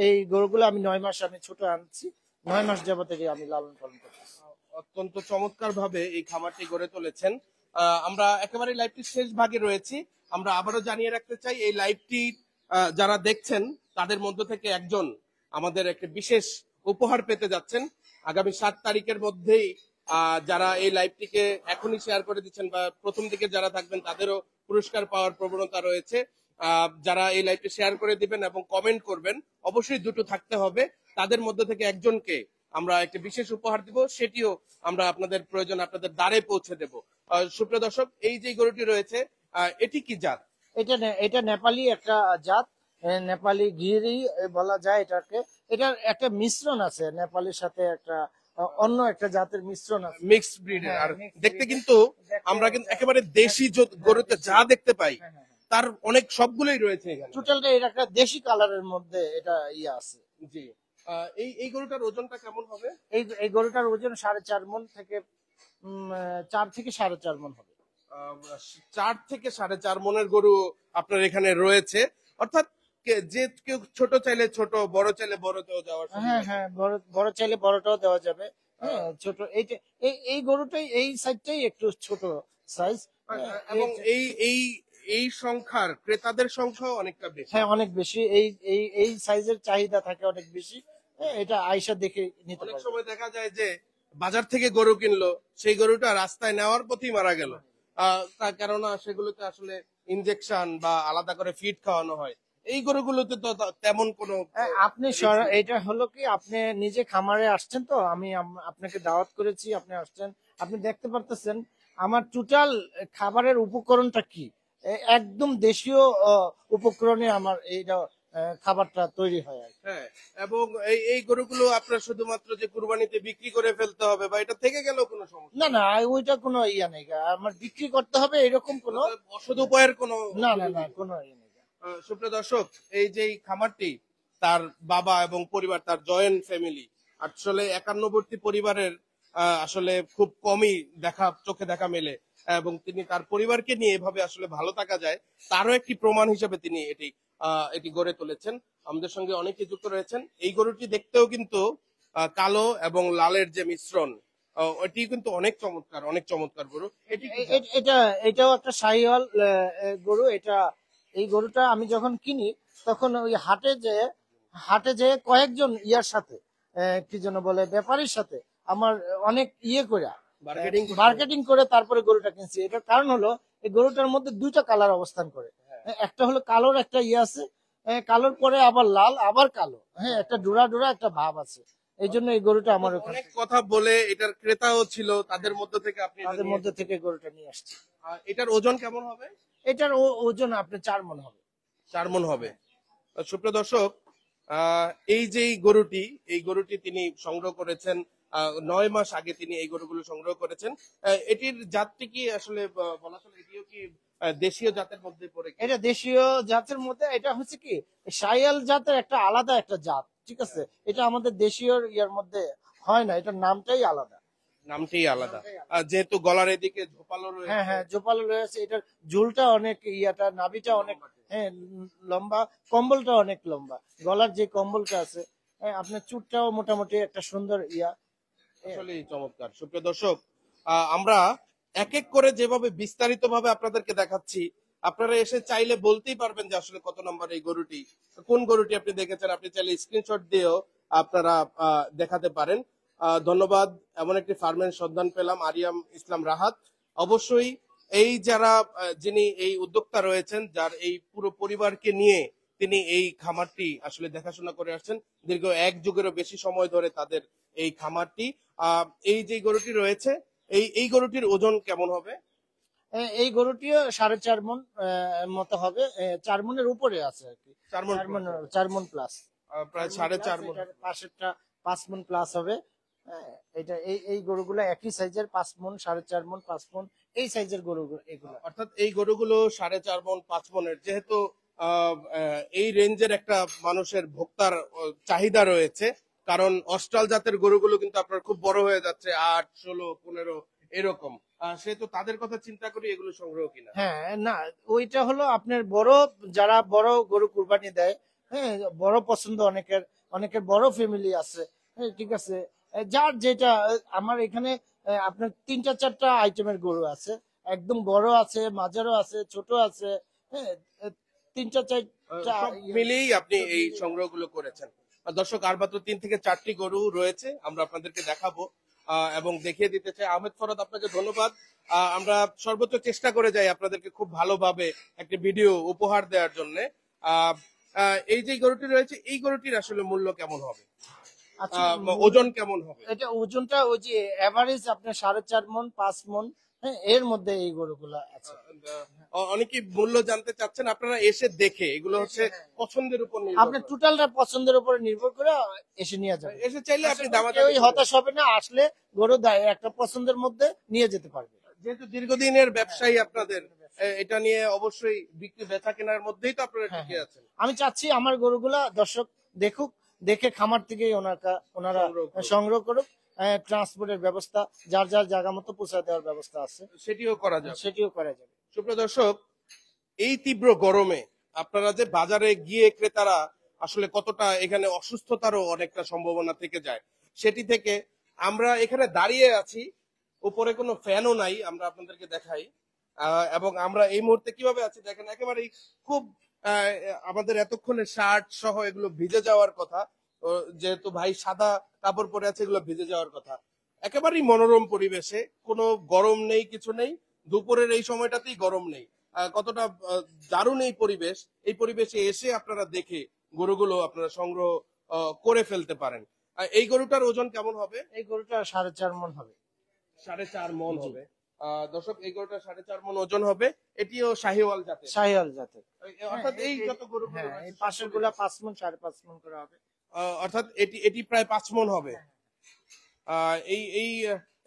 এই গরুগুলো আমি 9 মাস আমি ছোট আনছি। 9 মাস যাবত আমি লালন পালন করছি। অত্যন্ত চমৎকার ভাবে এই খামারটি গড়ে তুলেছেন। আমরা একেবারে লাইভটির শেষ ভাগে রয়েছি। আমরা আবারও জানিয়ে রাখতে চাই, এই লাইভটি যারা দেখছেন তাদের মধ্য থেকে একজন আমাদের একটা বিশেষ উপহার পেতে যাচ্ছেন। আগামী 7 তারিখের মধ্যেই যারা এই লাইভটিকে এখনই শেয়ার করে দিচ্ছেন বা প্রথম দিকে যারা থাকবেন তাদেরও পুরস্কার পাওয়ার প্রবণতা রয়েছে। যারা এই লাইভটি শেয়ার করে দিবেন এবং কমেন্ট করবেন, অবশ্যই দুটো থাকতে হবে, তাদের মধ্য থেকে একজনকে আমরা একটা বিশেষ উপহার দিব, সেটিও আমরা আপনাদের প্রয়োজন আপনাদের দ্বারে পৌঁছে দেব। সুপ্রিয় দর্শক, এই যে গরুটি রয়েছে এটি কি জাত? এটা নেপালি একটা জাত। নেপালি গিরি বলা যায় এটাকে। এটার একটা মিশ্রণ আছে নেপালির সাথে একটা অন্য একটা জাতের মিশ্রণ আছে, মিক্সড ব্রিডের। আর দেখতে কিন্তু আমরা কিন্তু একেবারে দেশি গরুতে যা দেখতে পাই তার অনেক সবগুলোই রয়েছে এখানে। টোটালটা এটা একটা দেশি কালারের মধ্যে এটা আছে। জি। এই গরুটার ওজনটা কেমন হবে? এই গরুটার ওজন 4.5 মণ থেকে 4 থেকে 4.5 মণ হবে। 4 থেকে 4.5 মণের গরু আপনার এখানে রয়েছে। অর্থাৎ যে কেউ ছোট চাইলে ছোট, বড় চাইলে বড়তেও যাওয়ার সুবিধা হ্যাঁ আছে। হ্যাঁ, বড় চাইলে বড়টাও দেওয়া যাবে। হ্যাঁ, ছোট এই গরুটাই এই সাইজটাই একটু ছোট সাইজ। এবং এই সংখ্যার ক্রেতাদের সংখ্যাও অনেকটা বেশি। হ্যাঁ, অনেক বেশি। এই সাইজের চাহিদা থাকে অনেক বেশি। হ্যাঁ, এটা আয়সা দেখে নিতে অনেক পারবে। সময় দেখা যায় যে বাজার থেকে গরু কিনলো, সেই গরুটা রাস্তায় নেওয়ার পথেই মারা গেল। তার কেননা সেগুলোতে আসলে ইনজেকশন বা আলাদা করে ফিড খাওয়ানো হয়। এই গরুগুলোতে তো তেমন কোনো আপনি এটা হলো কি, আপনি নিজে খামারে আসছেন তো, আমি আপনাকে দাওয়াত করেছি, আপনি আসছেন, আপনি দেখতে পারতেছেন আমার টোটাল খাবারের উপকরণটা কি। একদম দেশীয় উপকরণে আমার এইটা খাবারটা তৈরি হয় আর কি। হ্যাঁ, এবং এই গরুগুলো আপনার শুধুমাত্র যে কুরবানিতে বিক্রি করে ফেলতে হবে বা এটা থেকে গেলেও কোনো সমস্যা না না, ওইটা কোনো ইয়া নেই, আমার বিক্রি করতে হবে এরকম কোনো অসৎ উপায়ের কোনো না না না কোনো ইয়ে নেই। সুপ্রিয় দর্শক, এই যে খামারটি তার বাবা এবং পরিবার, তার জয়েন্ট ফ্যামিলি, আসলে 51বর্তী পরিবারের আসলে খুব কমই চোখে দেখা মেলে, এবং তিনি তার পরিবারকে নিয়ে এভাবে আসলে ভালো থাকা যায় তারও একটি প্রমাণ হিসেবে তিনি এটি গড়ে তুলেছেন। আমাদের সঙ্গে অনেকে যুক্ত রয়েছেন। এই গরুটি দেখতেও কিন্তু কালো এবং লালের যে মিশ্রণ, এটি কিন্তু অনেক চমৎকার, অনেক চমৎকার গরু। এটাও একটা শাহিওয়াল গরু। এই গরুটা আমি যখন কিনি তখন ওই হাটে যে কয়েকজন ইয়ার সাথে কি যেন বলে ব্যাপারীর সাথে আমার অনেক করে মার্কেটিং করে তারপরে গরুটা কিনছি। এটার কারণ হলো এই গরুটার মধ্যে দুইটা কালার অবস্থান করে। একটা হলো কালোর একটা আছে, কালোর পরে আবার লাল আবার কালো। হ্যাঁ, একটা ডোরা ডোরা একটা ভাব আছে। এই জন্য এই গরুটা আমার অনেক কথা বলে এটার ক্রেতাও ছিল, তাদের মধ্যে থেকে গরুটা নিয়ে আসছি। এটার ওজন কেমন হবে? এটার ওজন আপনার 4 মণ হবে। 4 মণ হবে। সুপ্রিয় দর্শক, এই গরুটি তিনি সংগ্রহ করেছেন 9 মাস আগে। তিনি এই গরুগুলো সংগ্রহ করেছেন। এটির জাতটি কি আসলে বলা চলে এটিও কি দেশীয় জাতের মধ্যে পড়ে? এটা দেশীয় জাতের মধ্যে। এটা হচ্ছে কি শাহিওয়াল জাতের একটা আলাদা একটা জাত, ঠিক আছে। এটা আমাদের দেশীয় ইয়ার মধ্যে হয় না, এটার নামটাই আলাদা। যেহেতু গলার এদিকে ঝোপালো হ্যাঁ রয়েছে। হ্যাঁ, জোপালো রয়েছে, এটার ঝুলটা অনেক, ইয়াটা নাভিটা অনেক, হ্যাঁ, লম্বা, কম্বলটা অনেক লম্বা, গলার যে কম্বলটা আছে, হ্যাঁ, আপনার চুটটাও মোটামুটি একটা সুন্দর ইয়া। আসলেই চমৎকার। সুপ্রিয় দর্শক, আমরা এক এক করে যেভাবে বিস্তারিত ভাবে আপনাদেরকে দেখাচ্ছি, আপনারা এসে চাইলে বলতেই পারবেন যে আসলে কত নম্বর এই গরুটি, কোন গরুটি আপনি দেখেছেন। আপনি চাইলে স্ক্রিনশট দিয়েও আপনারা দেখাতে পারেন। ধন্যবাদ। এমন একটি ফার্মের সন্ধান পেলাম, আরিয়াম ইসলাম রাহাত। অবশ্যই এই যারা যিনি এই উদ্যোক্তা রয়েছেন, যার এই পুরো পরিবারকে নিয়ে তিনি এই খামারটি আসলে দেখাশোনা করে আসছেন দীর্ঘ 1 যুগেরও বেশি সময় ধরে তাদের এই খামারটি। এই যে গরুটি রয়েছে, এই গরুটির ওজন কেমন হবে? এই গরুটিও 4.5 মণ মতো হবে, 4 মণের উপরে আছে আর কি, 4 মণ 4 মণ প্লাস, প্রায় 4.5 মণ। পাশেরটা 5 মণ প্লাস হবে। এটা এই গরুগুলো একই সাইজের, 5 মণ, 4.5 মণ, 5 মণ, এই সাইজের গরুগুলো এগুলো। অর্থাৎ এই গরুগুলো 4.5 মণ 5 মণের, যেহেতু এই রেঞ্জের একটা মানুষের ভোক্তার চাহিদা রয়েছে, কারণ অস্ট্রাল জাতের গরুগুলো কিন্তু আপনার খুব বড় হয়ে যাচ্ছে, 8, 16, 15 এরকম। সেহেতু তাদের কথা চিন্তা করি এগুলো সংগ্রহ কিনা। হ্যাঁ, না, ওইটা হলো আপনার বড়, যারা বড় গরু কুরবানি দেয়, হ্যাঁ, বড় পছন্দ অনেকের, অনেকের বড় ফ্যামিলি আছে, হ্যাঁ, ঠিক আছে, যার যেটা, আমার এখানে আপনার 3টা 4টা আইটেমের গরু আছে, একদম বড় আছে, মাঝারও আছে, ছোট আছে, হ্যাঁ, 3টা 4টা সব মিলিয়েই আপনি এই সংগ্রহগুলো করেছেন। দর্শক, আর মাত্র 3 থেকে 4টি গরু রয়েছে, আমরা আপনাদেরকে দেখাবো এবং দেখিয়ে দিতে চাই। আহমেদ ফরহাদ, আপনাকে ধন্যবাদ। আমরা সর্বোচ্চ চেষ্টা করে যাই আপনাদেরকে খুব ভালোভাবে একটি ভিডিও উপহার দেওয়ার জন্য। এই যে গরুটি রয়েছে, এই গরুটির আসলে মূল্য কেমন হবে? আচ্ছা, ওজন কেমন হবে? এটা ওজনটা ওই যে এভারেজ আপনার 4.5 মণ 5 মণ, হ্যাঁ, এর মধ্যে এই গরুগুলা আছে। অনেকেই মূল্য জানতে চাচ্ছেন, আপনারা এসে দেখে, এগুলো হচ্ছে পছন্দের উপর নির্ভর আপনার করে। টোটালটা পছন্দের উপরে নির্ভর করে এসে নিয়ে যাবেন। এসে চাইলে আপনি কেউই দামাদামি হতাশ হবে না, আসলে গরু একটা পছন্দের মধ্যে নিয়ে যেতে পারবে। যেহেতু দীর্ঘদিনের ব্যবসায়ী আপনাদের, এটা নিয়ে অবশ্যই বিক্রি বেচা কেনার মধ্যেই তো আপনারা হ্যাঁ, টিকে হ্যাঁ। আছেন। আমি চাচ্ছি আমার গরুগুলা দর্শক দেখুক, দেখে খামার থেকেই ওনারা সংগ্রহ করুক। সংগ্রহ করুক। ট্রান্সপোর্টের ব্যবস্থা, যার যার জায়গা মতো পৌঁছে দেওয়ার ব্যবস্থা আছে, সেটিও করা যাবে। সেটিও করা যাবে। সুপ্রিয় দর্শক, এই তীব্র গরমে আপনারা যে বাজারে গিয়ে ক্রেতারা আসলে কতটা এখানে অসুস্থতারও অনেকটা সম্ভাবনা থেকে যায়, সেটি থেকে আমরা এখানে দাঁড়িয়ে আছি, উপরে কোনো ফ্যানও নাই, আমরা আপনাদেরকে দেখাই। এবং আমরা এই মুহূর্তে কিভাবে আছি দেখেন, একেবারেই খুব আহ, আমাদের এতক্ষণে শার্ট সহ এগুলো ভিজে যাওয়ার কথা। যেহেতু ভাই সাদা কাপড় পরে আছে, এগুলো ভিজে যাওয়ার কথা। একেবারেই মনোরম পরিবেশে, কোনো গরম নেই, কিছু নেই। দুপুরের এই সময়টাতেই গরম নেই। কতটা দারুণ এই পরিবেশ। এই পরিবেশে এসে আপনারা দেখে গরুগুলো আপনারা সংগ্রহ করে ফেলতে পারেন। এই গরুটার ওজন কেমন হবে? এই গরুটা 4.5 মণ হবে। 4.5 মণ জি। হবে। দর্শক, এই গরুটা 4.5 মণ ওজন হবে। এটিও শাহিওয়াল জাতের। শাহিওয়াল জাতের। অর্থাৎ এই যত গরু, হ্যাঁ, এই পাশের গুলা 5 মণ 5.5 মণ করে হবে। অর্থাৎ এটি প্রায় 5 মণ হবে। এই এই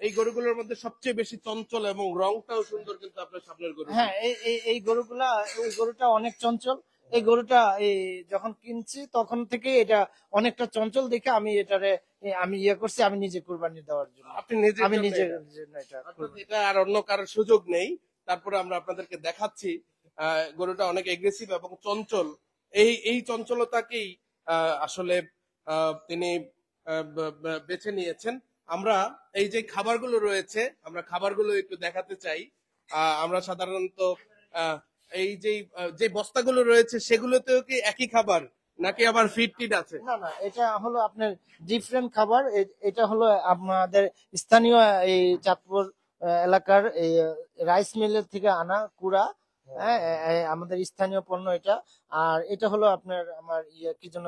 এই গরুগুলোর মধ্যে সবচেয়ে বেশি চঞ্চল এবং রংটাও সুন্দর, কিন্তু আপনার সামনের গরু। হ্যাঁ, এই গরুগুলা, এই গরুটা অনেক চঞ্চল। এই গরুটা এই যখন কিনছি তখন থেকে এটা অনেকটা চঞ্চল দেখে আমি এটারে আমি করছি, আমি নিজে কুরবানি দেওয়ার জন্য, আপনি নিজের আমি জন্য নিজের এটা। জন্য এটা অর্থাৎ এটা আর অন্য কারোর সুযোগ নেই। তারপরে আমরা আপনাদেরকে দেখাচ্ছি, গরুটা অনেক এগ্রেসিভ এবং চঞ্চল। এই চঞ্চলতাকেই আসলে তিনি বেছে নিয়েছেন। আমরা এই যে খাবারগুলো রয়েছে, আমরা খাবারগুলো একটু দেখাতে চাই। আমরা সাধারণত এই যে বস্তাগুলো রয়েছে, সেগুলোতেও কি একই খাবার, নাকি আবার ফিট টিট আছে? না না, এটা হলো আপনার ডিফারেন্ট খাবার। এটা হলো আমাদের স্থানীয় এই চাঁদপুর এলাকার এই রাইস মিলের থেকে আনা কুড়া, হ্যাঁ, আমাদের স্থানীয় পণ্য এটা। আর এটা হলো আপনার আমার কি জন্য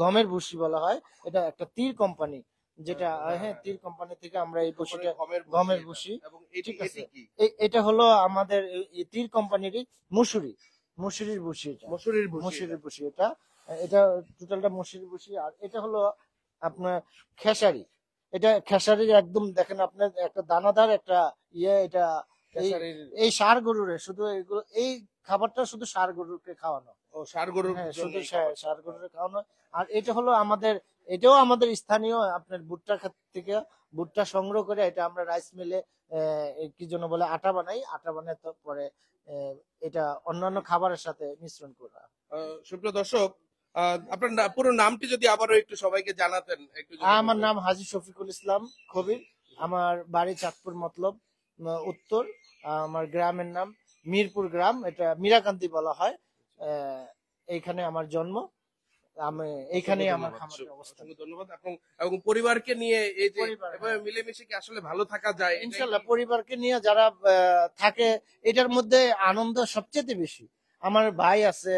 গমের ভুসি বলা হয়, এটা একটা তীর কোম্পানি, যেটা হ্যাঁ, তীর কোম্পানি থেকে আমরা এই ভুসিটা, গমের ভুসি, এবং ঠিক আছে। এটি কি? এটা হলো আমাদের এই তীর কোম্পানিরই মুসুরির ভুসি, এটা মসুরির ভুসি। মুসুরির ভুসি, এটা এটা টোটালটা মুসুরির ভুসি। আর এটা হলো আপনার খেসারি, এটা খেসারির একদম দেখেন আপনার একটা দানাদার একটা এটা এই ষাঁড় গরুরে শুধু এগুলো, এই খাবারটা শুধু ষাঁড় গরুকে খাওয়ানো। ও ষাঁড় গরুর হ্যাঁ, জন্য শুধু এই খাবার। ষাঁড় গরুকে খাওয়ানো। আর এটা হলো আমাদের, এটাও আমাদের স্থানীয় আপনার ভুট্টা ক্ষেত থেকে ভুট্টা সংগ্রহ করে এটা আমরা রাইস মিলে কি জন্য বলে আটা বানাই, আটা বানাই তো পরে এটা অন্যান্য খাবারের সাথে মিশ্রণ করা। সুপ্রিয় দর্শক, আপনার পুরো নামটি যদি আবারও একটু সবাইকে জানাতেন একটু যদি আমার বলতেন। নাম হাজী শফিকুল ইসলাম খবির। আমার বাড়ি চাঁদপুর মতলব উত্তর। আমার গ্রামের নাম মিরপুর গ্রাম, এটা মীরাকান্দি বলা হয়। এইখানে আমার জন্ম, আমি এইখানেই অসংখ্য আমার ধন্যবাদ। খামারের অবস্থান। অসংখ্য ধন্যবাদ। এবং পরিবারকে নিয়ে এই যে পরিবার, এভাবে হ্যাঁ। মিলেমিশে কি আসলে ভালো থাকা যায়? এটাই ইনশাল্লাহ কি? পরিবারকে নিয়ে যারা থাকে, এটার মধ্যে আনন্দ সবচেয়ে বেশি। আমার ভাই আছে,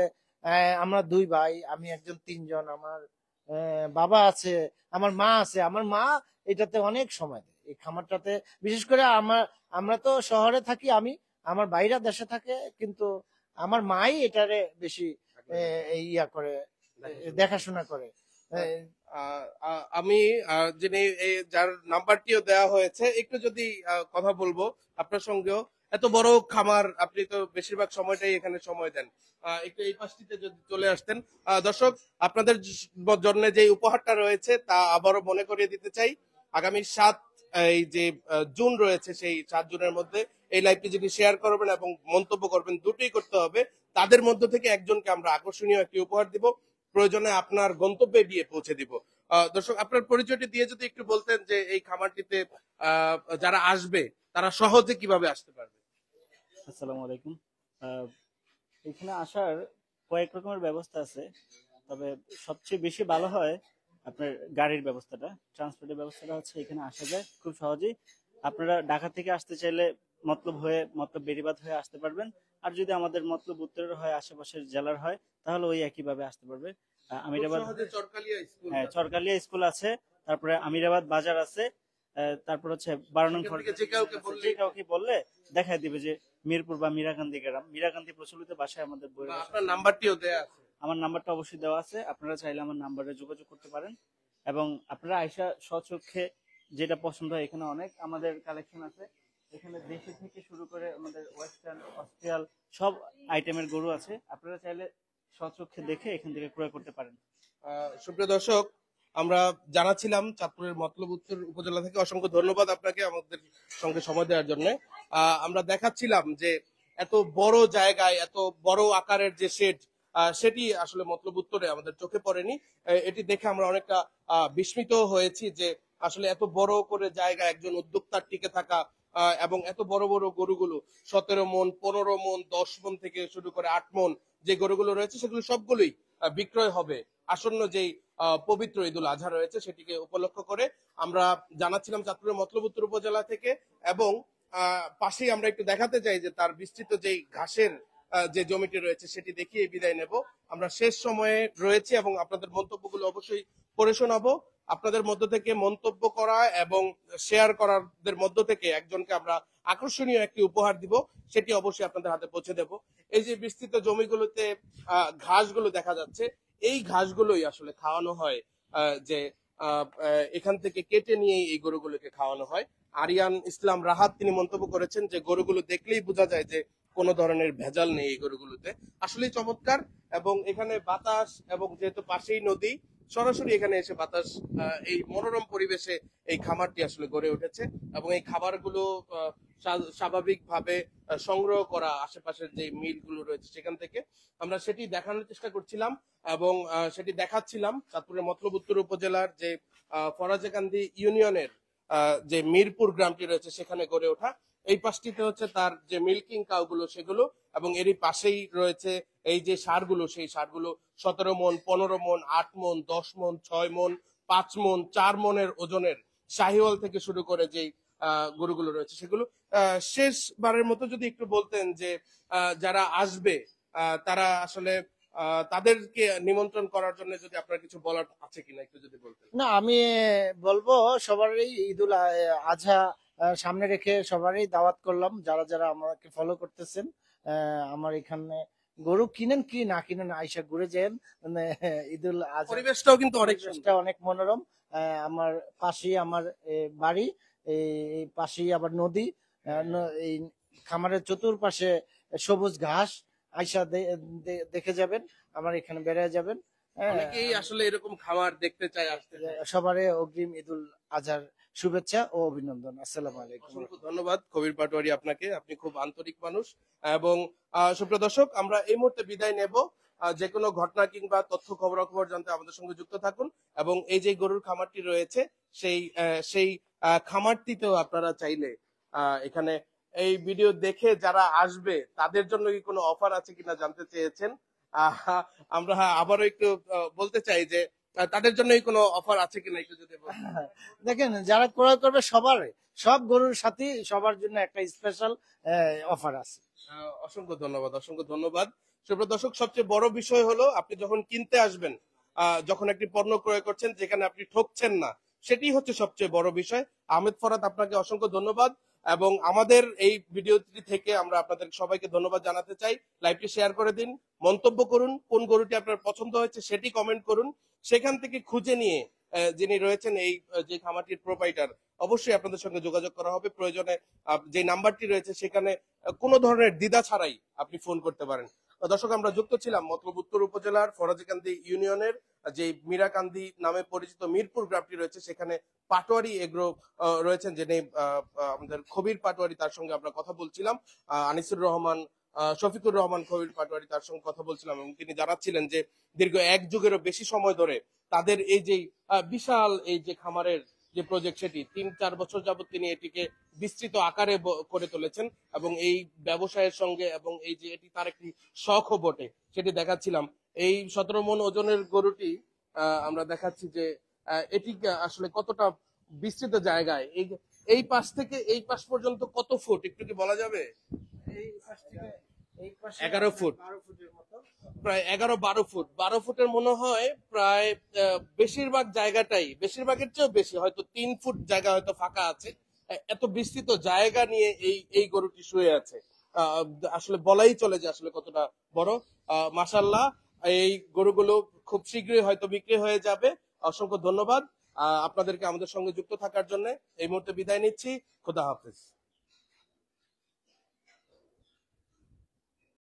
আমরা দুই ভাই, আমি একজন, তিনজন। আমার বাবা আছে, আমার মা আছে। আমার মা এটাতে অনেক সময় দেয়, এই খামারটাতে। বিশেষ করে আমরা তো শহরে থাকি, আমার ভাইরা দেশে থাকে, কিন্তু আমার মাই এটারে বেশি ইয়া করে, দেখাশোনা করে। আমি যিনি যার নাম্বারটিও দেওয়া হয়েছে, একটু যদি কথা বলবো আপনার সঙ্গেও। এত বড় খামার, আপনি তো বেশিরভাগ সময়টাই এখানে সময় দেন। একটু এই পাশটিতে যদি চলে আসতেন। দর্শক, আপনাদের জন্য যে উপহারটা রয়েছে তা আবারও মনে করিয়ে দিতে চাই। আগামী 7 এই যে জুন রয়েছে, সেই 7 জুনের মধ্যে এই লাইভটি যদি শেয়ার করবেন এবং মন্তব্য করবেন, দুটোই করতে হবে। তাদের মধ্য থেকে একজনকে আমরা আকর্ষণীয় একটি উপহার দিব, প্রয়োজনে আপনার গন্তব্যে গিয়ে পৌঁছে দিব। দর্শক, আপনার পরিচয়টি দিয়ে যদি একটু বলতেন যে এই খামারটিতে যারা আসবে তারা সহজে কিভাবে আসতে পারবে। আসসালামু আলাইকুম। আহ, এখানে আসার কয়েক রকমের ব্যবস্থা আছে, তবে সবচেয়ে বেশি ভালো হয় আপনার গাড়ির ব্যবস্থাটা, ট্রান্সপোর্টের ব্যবস্থাটা হচ্ছে এখানে আসা যায় খুব সহজেই। আপনারা ঢাকা থেকে আসতে চাইলে মতলব বেড়িবাঁধ হয়ে আসতে পারবেন। আর যদি আমাদের মতলব উত্তরের হয়, আশেপাশের জেলার হয়, তাহলে ওই একইভাবে আসতে পারবে। আমিরাবাদ, সহজে চরকালিয়া স্কুল, হ্যাঁ, চরকালিয়া স্কুল আছে, তারপরে আমিরাবাদ বাজার আছে, তারপর হচ্ছে 12 নং সেখান থেকে যে কাউকে বললে, যে কাউকে বললে দেখাই দিবে যে মিরপুর বা মীরাকান্দি গ্রাম। মীরাকান্দি প্রচলিত ভাষায় আমাদের বই। আপনার নাম্বারটিও দেয়া আছে। আমার নাম্বারটা অবশ্যই দেওয়া আছে, আপনারা চাইলে আমার নাম্বারে যোগাযোগ করতে পারেন। এবং আপনারা আয়সা স্বচক্ষে যেটা পছন্দ হয়, এখানে অনেক আমাদের কালেকশন আছে। এখানে দেশি থেকে শুরু করে আমাদের ওয়েস্টার্ন, অস্ট্রিয়াল সব আইটেমের গরু আছে। আপনারা চাইলে স্বচক্ষে দেখে এখান থেকে ক্রয় করতে পারেন। সুপ্রিয় দর্শক, আমরা জানাচ্ছিলাম চাঁদপুরের মতলব উত্তর উপজেলা থেকে। অসংখ্য ধন্যবাদ আপনাকে আমাদের সঙ্গে সময় দেওয়ার জন্য। আমরা দেখাচ্ছিলাম যে এত বড় জায়গায় এত বড় আকারের যে শেড, সেটি আসলে মতলব উত্তরে আমাদের চোখে পড়েনি। এটি দেখে আমরা অনেকটা বিস্মিত হয়েছি যে আসলে এত বড় করে জায়গা, একজন উদ্যোক্তার টিকে থাকা, এবং এত বড় বড় গরুগুলো 17 মন, 15 মন, 10 মন থেকে শুরু করে 8 মন যে গরুগুলো রয়েছে, সেগুলো সবগুলোই বিক্রয় হবে আসন্ন যেই পবিত্র ঈদুল আজহা রয়েছে সেটিকে উপলক্ষ করে। আমরা জানাচ্ছিলাম চাঁদপুরের মতলব উত্তর উপজেলা থেকে। এবং পাশেই আমরা একটু দেখাতে চাই যে তার বিস্তৃত যেই ঘাসের যে জমিটি রয়েছে সেটি দেখিয়ে বিদায় নেব। আমরা শেষ সময়ে রয়েছি এবং আপনাদের মন্তব্যগুলো অবশ্যই পড়ে শোনাবো। আপনাদের মধ্য থেকে মন্তব্য করা এবং শেয়ার করার মধ্য থেকে একজনকে আমরা আকর্ষণীয় একটি উপহার দিব, সেটি অবশ্যই আপনাদের হাতে পৌঁছে দেব। এই যে বিস্তৃত জমিগুলোতে ঘাসগুলো দেখা যাচ্ছে, এই ঘাসগুলোই আসলে খাওয়ানো হয়, যে এখান থেকে কেটে নিয়ে এই গরুগুলোকে খাওয়ানো হয়। আরিয়ান ইসলাম রাহাত তিনি মন্তব্য করেছেন যে গরুগুলো দেখলেই বোঝা যায় যে কোনো ধরনের ভেজাল নেই এই গরুগুলোতে। আসলেই চমৎকার। এবং এখানে বাতাস, এবং যেহেতু পাশেই নদী, সরাসরি এখানে এসে বাতাস, এই মনোরম পরিবেশে এই খামারটি আসলে গড়ে উঠেছে। এবং এই খাবারগুলো স্বাভাবিকভাবে সংগ্রহ করা আশেপাশের যে মিলগুলো রয়েছে সেখান থেকে, আমরা সেটি দেখানোর চেষ্টা করছিলাম। এবং সেটি দেখাচ্ছিলাম চাঁদপুরের মতলব উত্তর উপজেলার যে ফরাজেকান্দি ইউনিয়নের যে মিরপুর গ্রামটি রয়েছে সেখানে গড়ে ওঠা। এই পাশটিতে হচ্ছে তার যে মিল্কিং কাউগুলো সেগুলো, এবং এরই পাশেই রয়েছে এই যে সারগুলো, সেই সারগুলো 17 মন, 15 মন, 8 মন, 10 মন, 6 মন, 5 মন, 4 মনের ওজনের শাহিওয়াল থেকে শুরু করে যেই গরুগুলো রয়েছে সেগুলো। শেষবারের মতো যদি একটু বলতেন যে যারা আসবে তারা আসলে তাদেরকে নিমন্ত্রণ করার জন্য যদি আপনার কিছু বলার আছে কিনা একটু যদি বলতেন। না, আমি বলবো সবারই ঈদুল আজহা সামনে রেখে সবারই দাওয়াত করলাম, যারা যারা আমাকে ফলো করতেছেন। আমার এখানে গরু কিনেন কি না কিনেন, আইসা ঘুরে যান। মানে ঈদুল আজহা পরিবেশটাও কিন্তু অনেক পরিবেশটা অনেক মনোরম। আমার পাশেই আমার বাড়ি, এই পাশেই আবার নদী। এই খামারের চতুর্পাশে সবুজ ঘাস আইসা দেখে যাবেন, আমার এখানে বেড়ে যাবেন। হ্যাঁ, অনেকেই আসলে এরকম খামার দেখতে চায়, আসতে চায়। সবারই অগ্রিম ঈদুল আজহার শুভেচ্ছা ও অভিনন্দন। আসসালামু আলাইকুম। অসংখ্য ধন্যবাদ কবির পাটোয়ারি আপনাকে, আপনি খুব আন্তরিক মানুষ। এবং সুপ্রিয় দর্শক, আমরা এই মুহূর্তে বিদায় নেব। যে কোনো ঘটনা কিংবা তথ্য খবরাখবর জানতে আমাদের সঙ্গে যুক্ত থাকুন। এবং এই যে গরুর খামারটি রয়েছে সেই খামারটিতেও আপনারা চাইলে এখানে এই ভিডিও দেখে যারা আসবে তাদের জন্য কি কোনো অফার আছে কিনা জানতে চেয়েছেন। আমরা আবারও একটু বলতে চাই যে তাদের জন্য কোনো অফার আছে কিনা একটু যদি বলেন। দেখেন, যারা ক্রয় করবে সব গরুর সাথে সবার জন্য একটা স্পেশাল অফার আছে। অসংখ্য ধন্যবাদ, অসংখ্য ধন্যবাদ। সুপ্রিয় দর্শক, সবচেয়ে বড় বিষয় হলো আপনি যখন কিনতে আসবেন, যখন একটি পণ্য ক্রয় করছেন যেখানে আপনি ঠকছেন না, সেটি হচ্ছে সবচেয়ে বড় বিষয়। আহমেদ ফরহাদ, আপনাকে অসংখ্য ধন্যবাদ। এবং আমাদের এই ভিডিওটি থেকে আমরা আপনাদের সবাইকে ধন্যবাদ জানাতে চাই। লাইভটি শেয়ার করে দিন, মন্তব্য করুন, কোন গরুটি আপনার পছন্দ হয়েছে সেটি কমেন্ট করুন। সেখান থেকে খুঁজে নিয়ে যিনি রয়েছেন এই যে খামারটির প্রোপাইটার, অবশ্যই আপনাদের সঙ্গে যোগাযোগ করা হবে। প্রয়োজনে যে নাম্বারটি রয়েছে সেখানে কোনো ধরনের দ্বিধা ছাড়াই আপনি ফোন করতে পারেন। দর্শক, আমরা যুক্ত ছিলাম মতলব উত্তর উপজেলার ফরাজিকান্দি ইউনিয়নের যে মীরাকান্দি নামে পরিচিত মিরপুর গ্রামটি রয়েছে, সেখানে পাটোয়ারি এগ্রো রয়েছেন, যিনি আমাদের খবির পাটোয়ারি, তার সঙ্গে আমরা কথা বলছিলাম। আনিসুর রহমান, শফিকুর রহমান খবির পাটোয়ারি, তার সঙ্গে কথা বলছিলাম। এবং তিনি জানাচ্ছিলেন যে দীর্ঘ 1 যুগেরও বেশি সময় ধরে তাদের এই যে বিশাল এই যে খামারের যে প্রজেক্ট, সেটি 3-4 বছর যাবত তিনি এটিকে বিস্তৃত আকারে করে তুলেছেন। এবং এই ব্যবসায়ের সঙ্গে এবং এই যে এটি তার একটি শখও বটে, সেটি দেখাচ্ছিলাম। এই 17 মণ ওজনের গরুটি আমরা দেখাচ্ছি যে এটি আসলে কতটা বিস্তৃত জায়গায়, এই পাশ থেকে এই পাশ পর্যন্ত কত ফুট একটু কি বলা যাবে? এই পাশ থেকে এই পাশে 11 ফুট, 12 ফুটের মতো। প্রায় 11-12 ফুট। 12 ফুটের মনে হয় প্রায় বেশিরভাগ জায়গাটাই, বেশিরভাগের চেয়েও বেশি, হয়তো 3 ফুট জায়গা হয়তো ফাঁকা আছে। এত বিস্তৃত জায়গা নিয়ে এই গরুটি শুয়ে আছে। আসলে বলাই চলে যে আসলে কতটা বড়। মাশাআল্লাহ, এই গরুগুলো খুব শীঘ্রই হয়তো বিক্রি হয়ে যাবে। অসংখ্য ধন্যবাদ আপনাদেরকে আমাদের সঙ্গে যুক্ত থাকার জন্য। এই মুহূর্তে বিদায় নিচ্ছি। খোদা হাফেজ।